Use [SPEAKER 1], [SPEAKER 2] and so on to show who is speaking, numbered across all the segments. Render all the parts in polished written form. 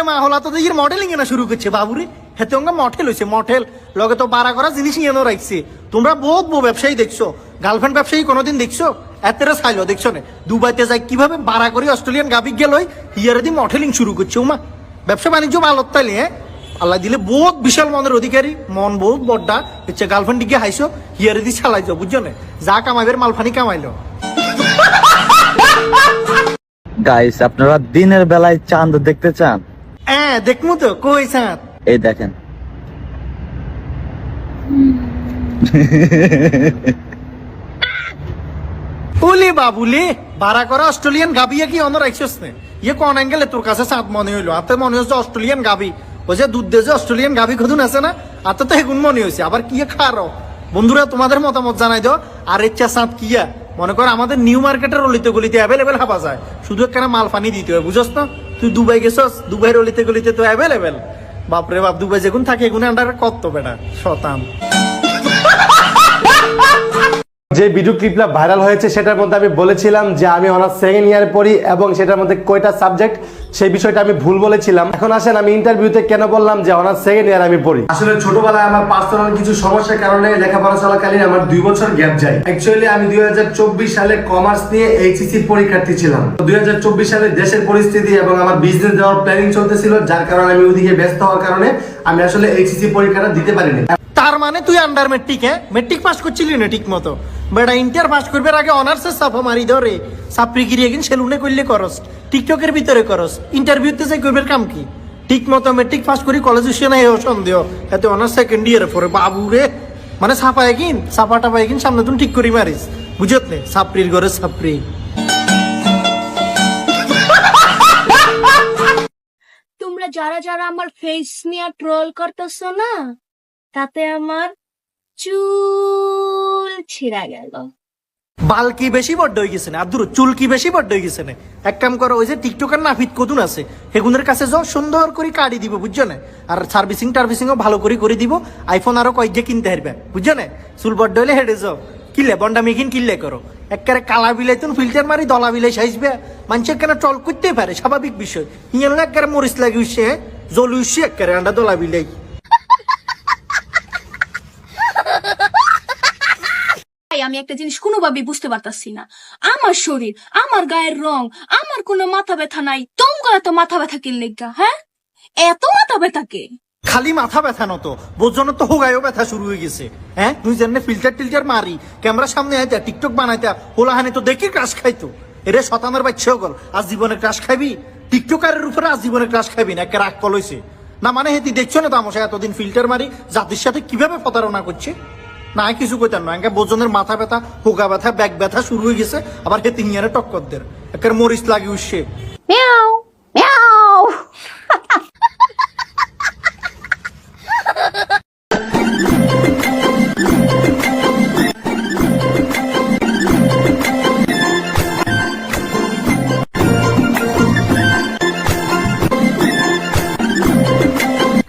[SPEAKER 1] মা হলা তো দেখি মডেলিং এনা শুরু করছে বাবুরে হেতে অঙ্গা মঠেল হয়েছে মঠেল লগে তো বাড়া করা জিনিস নিয়ে রাখছে তোমরা বহুত বউ ব্যবসায়ী দেখছো গার্লফ্রেন্ড ব্যবসায়ী কোনোদিন দেখছো এতেরা চাইলো দেখছো না দুবাইতে যাই কিভাবে বাড়া করে অস্ট্রেলিয়ান গাবি গেল হিয়ারে দি মডেলিং শুরু করছে উমা ব্যবসা বাণিজ্য ভালো তাইলে হ্যাঁ আল্লাহ দিলে বহুত বিশাল মনের অধিকারী মন বহুত বড়টা হচ্ছে গার্লফ্রেন্ড দিকে হাইছো হিয়ারে দি চালাইছো বুঝছো না যা কামাইবের মালফানি কামাইলো
[SPEAKER 2] গাইস আপনারা দিনের বেলায় চাঁদ দেখতে চান?
[SPEAKER 1] হ্যাঁ দেখমু তো কই চাঁদ
[SPEAKER 2] এই দেখেন
[SPEAKER 1] ওলে বাবুলে ভাড়া করা অস্ট্রেলিয়ান গাবিয়া কি অন্য রাখছিস না ইয়ে কোন অ্যাঙ্গেলে তোর কাছে চাঁদ মনে হইলো আতে মনে হচ্ছে অস্ট্রেলিয়ান গাবি ওই যে দুধ দিয়ে যে অস্ট্রেলিয়ান গাবি খদুন আছে না আতে তো এগুন মনে হয়েছে আবার কি খারো বন্ধুরা তোমাদের মতামত জানাই দাও আর ইচ্ছা চাঁদ কিয়া মনে কর আমাদের নিউ মার্কেটের অলিতে গলিতে অ্যাভেলেবেল হাবা যায় শুধু একখানা মাল পানি দিতে হয় বুঝছ না তুই দুবাই গেছস দুবাইয়ের অলিতে গলিতে তো অ্যাভেলেবেল বাপরে বাপ দুবাই যেগুন থাকে এগুন আন্ডারে কত বেটা শতান
[SPEAKER 3] যে ভিডিও ক্লিপটা ভাইরাল হয়েছে সেটার মধ্যে আমি বলেছিলাম যে আমি অনার্স সেকেন্ড ইয়ারে পড়ি এবং সেটার মধ্যে কয়টা সাবজেক্ট সেই বিষয়টা আমি ভুল বলেছিলাম এখন আসেন আমি ইন্টারভিউতে কেন বললাম যে অনার্স সেকেন্ড ইয়ার আমি পড়ি আসলে ছোটবেলায় আমার পার্সোনাল কিছু সমস্যার কারণে লেখাপড়া চলাকালীন আমার 2 বছর গ্যাপ যায় অ্যাকচুয়ালি আমি 2024 সালে কমার্স নিয়ে এইচএসসি পরীক্ষার্থী ছিলাম 2024 সালে দেশের পরিস্থিতি এবং আমার বিজনেস দেওয়ার প্ল্যানিং চলতেছিল যার কারণে আমি ওদিকে ব্যস্ত হওয়ার কারণে আমি আসলে এইচএসসি পরীক্ষাটা দিতে পারিনি
[SPEAKER 1] তার মানে তুই আন্ডার মেট্রিক হ্যাঁ মেট্রিক পাস করছিলি না ঠিক মতো বেটা ইন্টার পাস করবার আগে অনার্সের সাফা মারি ধরে সাপড়ি গিরিয়ে কিন সেলুনে করলে করস টিকটকের ভিতরে করস ইন্টারভিউতে যাই করবার কাম কি ঠিক মতো মেট্রিক পাস করি কলেজ উঠছে না এও সন্দেহ এতে অনার্স সেকেন্ড ইয়ারে পরে বাবু রে মানে সাফায় কিন সাফাটা পাই কিন সামনে তুমি ঠিক করি মারিস বুঝত নে সাপড়ির ঘরে সাপড়ি
[SPEAKER 4] তোমরা যারা যারা আমার ফেস নিয়ে ট্রোল করতেছো না তাতে আমার চুল ছিঁড়া গেল
[SPEAKER 1] বাল কি বেশি বড্ড হয়ে গেছে না আব্দুর চুল কি বেশি বড্ড হয়ে গেছে না এক কাম করো ওই যে টিকটকের নাফিত কদুন আছে হেগুনের কাছে যাও সুন্দর করে কাটি দিব বুঝছো না আর সার্ভিসিং টার্ভিসিংও ভালো করে দিব আইফোন আরো কয়েক কিনতে হারবে বুঝছো না চুল বড্ড হইলে হেঁটে যাও কিলে বন্ডা মেঘিন কিনলে করো একবারে কালা বিলাই তুমি ফিল্টার মারি দলা বিলাই সাইজবে মানুষের কেন ট্রল করতেই পারে স্বাভাবিক বিষয় ইয়ে একবারে মরিচ লাগি উঠছে জল উঠছে একবারে আন্ডা দলা বিলাই
[SPEAKER 4] আমি একটা জিনিস কোনোভাবেই বুঝতে পারতাছি না আমার শরীর আমার গায়ের রং আমার কোনো মাথা ব্যথা নাই তোমার এত মাথা ব্যথা কি লেগা হ্যাঁ এত মাথা ব্যথা কে
[SPEAKER 1] খালি মাথা ব্যথা নতো বোঝনের তো হোগায়ও ব্যথা শুরু হয়ে গেছে হ্যাঁ তুই জানে ফিল্টার টিল্টার মারি ক্যামেরার সামনে আইতা টিকটক বানাইতা হোলাহানি তো দেখি ক্রাশ খাইতো এরে শতানের বাচ্চা গল আজ জীবনে ক্রাশ খাইবি টিকটকারের উপরে আজ জীবনে ক্রাশ খাইবি না একটা রাগ কলইছে না মানে হেতি দেখছো না তামসা এতদিন ফিল্টার মারি জাতির সাথে কিভাবে প্রতারণা করছে না কিছু কইতাম না একা বোজনের মাথা ব্যথা হোগা ব্যথা ব্যাগ ব্যথা শুরু হয়ে গেছে আবার হেতি নিয়ারে টক্কর দের একটা মরিচ লাগি উঠছে
[SPEAKER 4] মিয়াও মিয়াও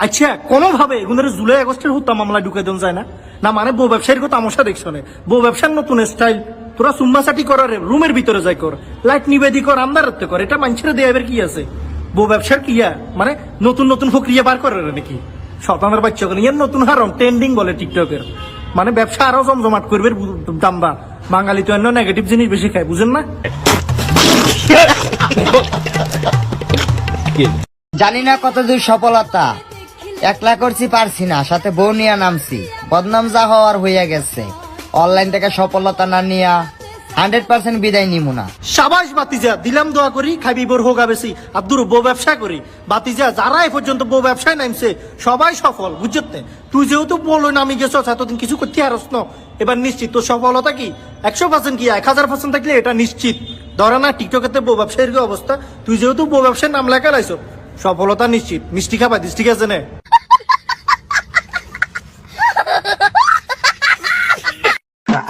[SPEAKER 1] আচ্ছা কোনোভাবে এগুলোর জুলাই আগস্টের হত্যা মামলা ঢুকে দেন যায় না না মানে বউ ব্যবসায়ীর কথা তামাশা দেখছো না বউ ব্যবসার নতুন স্টাইল তোরা সুম্মাচাটি করার রুমের ভিতরে যাই কর লাইট নিবেদি কর আন্দারত্ব কর এটা মানুষের দেয়া কি আছে বউ ব্যবসার কিয়া মানে নতুন নতুন প্রক্রিয়া বার করে নাকি শতানের বাচ্চা গুলো ইয়ার নতুন হারম ট্রেন্ডিং বলে টিকটকের মানে ব্যবসা আরো জমজমাট করবে দামবা বাঙালি তো অন্য নেগেটিভ জিনিস বেশি খায় বুঝেন না
[SPEAKER 5] জানি না কতদূর সফলতা একলা করছি পারছি না সাথে বউ নিয়ে নামছি বদনাম যা হওয়ার হইয়া গেছে অনলাইন থেকে সফলতা না নিয়া 100% বিদায় নিমু না
[SPEAKER 1] সাবাস বাতিজা দিলাম দোয়া করি খাবি বোর হোগা বেশি আব্দুর বউ ব্যবসা করি বাতিজা যারা এ পর্যন্ত বউ ব্যবসায় নামছে সবাই সফল বুঝতে তুই যেহেতু বলো নামি গেছ এতদিন কিছু করতে হারস না এবার নিশ্চিত তোর সফলতা কি 100% কি 1000% থাকলে এটা নিশ্চিত ধরা না টিকটকেতে বউ ব্যবসায়ীর কি অবস্থা তুই যেহেতু বউ ব্যবসায় নাম লেখা লাইছ সফলতা নিশ্চিত মিষ্টি খাবা দিস ঠিক আছে না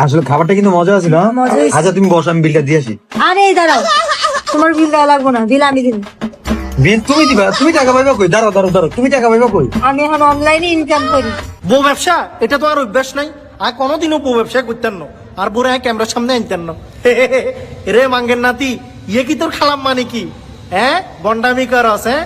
[SPEAKER 6] আসলে খাবারটা কিন্তু মজা ছিল আচ্ছা তুমি বসো আমি বিলটা দিয়ে আসি
[SPEAKER 7] আরে দাঁড়াও তোমার বিল দেওয়া লাগবো না বিল আমি দিব
[SPEAKER 6] বিল তুমি দিবা তুমি টাকা পাইবা কই দাঁড়াও দাঁড়াও দাঁড়াও তুমি টাকা পাইবা কই
[SPEAKER 7] আমি এখন অনলাইনে ইনকাম করি
[SPEAKER 1] বউ ব্যবসা এটা তো আর অভ্যাস নাই আর কোনোদিনও বউ ব্যবসা করতেন না আর বুড়ে ক্যামেরার সামনে আনতেন না রে মাঙ্গের নাতি ইয়ে কি তোর খালাম মানে কি হ্যাঁ বন্ডামি করস হ্যাঁ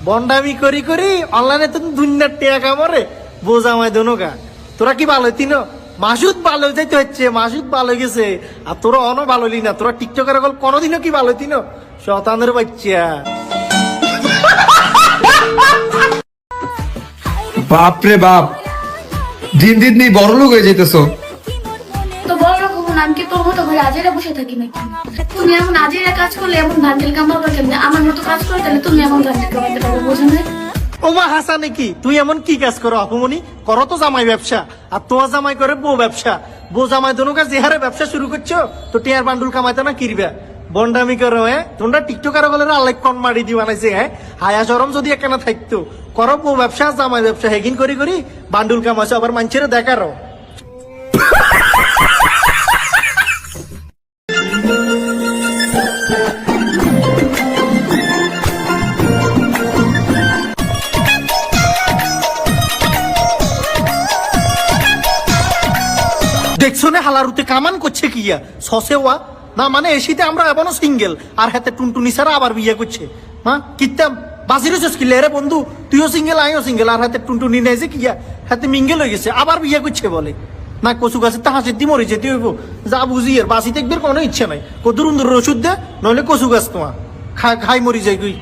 [SPEAKER 1] বন্ডামি করি করি অনলাইনে তো দুনিয়ার টেয়া কামরে বোঝামায় দনুকা তোরা কি ভালো হইতি না মাসুদ ভালো যাইতে হচ্ছে মাসুদ ভালো গেছে আর তোরা অন ভালো হলি না তোরা টিকটকের গল কোনোদিনও কি ভালো হইতি না শতানের বাচ্চা
[SPEAKER 8] বাপরে বাপ, দিন দিন নেই বড় লোক হয়ে যেতেছো।
[SPEAKER 9] তো বড় রকম আমি কি তোর মতো ঘরে আজেরা বসে থাকি নাকি? তুমি এমন আজেরা কাজ করলে এমন ভান্ডেল কামাবো কেমনে? আমার মতো কাজ করে তাহলে তুমি এমন ভান্ডেল কামাইতে পারবে, বোঝো না?
[SPEAKER 1] ওমা হাসা নাকি তুই এমন কি কাজ করো অপমনি করো তো জামাই ব্যবসা আর তোমার জামাই করে বউ ব্যবসা বউ জামাই দনুকা যে হারে ব্যবসা শুরু করছো তো টিয়ার বান্ডুল কামাইতে না কিরবে বন্ডামি করো তোমরা টিকটকার বলে আল্লাহ কন মারি দি বানাইছে হায়া সরম যদি একখানা থাকতো করো বউ ব্যবসা জামাই ব্যবসা হেগিন করি করি বান্ডুল কামাইছো আবার মানুষের দেখারো দেখছো না হালারুতে কামান করছে কিয়া সসে ওয়া না মানে এসিতে আমরা এমনও সিঙ্গেল আর হাতে টুনটুনি ছাড়া আবার বিয়ে করছে হ্যাঁ কিতাম বাজিরও চসকিলে রে বন্ধু তুইও সিঙ্গেল আইও সিঙ্গেল আর হাতে টুনটুনি নেই যে কিয়া হাতে মিঙ্গেল হয়ে গেছে আবার বিয়ে করছে বলে না কচু গাছের তা হাসির দি মরে যেতে হইব যা বুঝি আর বাসি দেখবির কোনো ইচ্ছে নাই কদুর উন্দুর ওষুধ দে নইলে কচু গাছ তোমার খাই মরি যাই তুই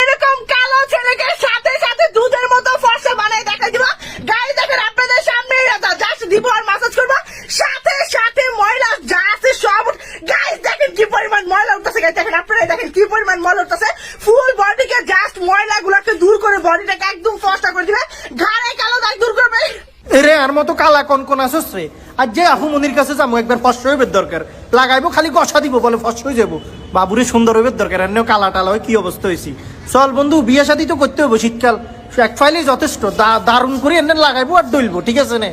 [SPEAKER 10] এরকম কালো ছেলেকে সাথে সাথে দুধের মতো ফর্সা বানাই দেখা দিবা গায়ে দেখেন আপনাদের সামনে জাস্ট দিব আর মাসাজ করবা সাথে সাথে ময়লা যা আছে সব গাইস দেখেন কি পরিমাণ ময়লা উঠতেছে গাইস দেখেন আপনারা দেখেন কি পরিমাণ ময়লা উঠতেছে ফুল বডিকে জাস্ট ময়লাগুলোকে দূর করে বডিটাকে একদম ফর্সা করে দিবে ঘাড়ে কালো দাগ দূর করবে
[SPEAKER 1] এরে আর মতো কালা কোন আসস রে আর যে আহু মনির কাছে যাবো একবার ফসল হইবে দরকার লাগাইবো খালি গসা দিব বলে ফসল হয়ে যাবো বাবুরে সুন্দর হইবে দরকার এমনিও কালা টালা হয় কি অবস্থা হয়েছি চল বন্ধু বিয়ে শাদী তো করতে হবে শীতকাল এক ফাইলে যথেষ্ট দারুণ করে এনে লাগাইবো আর ডলবো ঠিক আছে না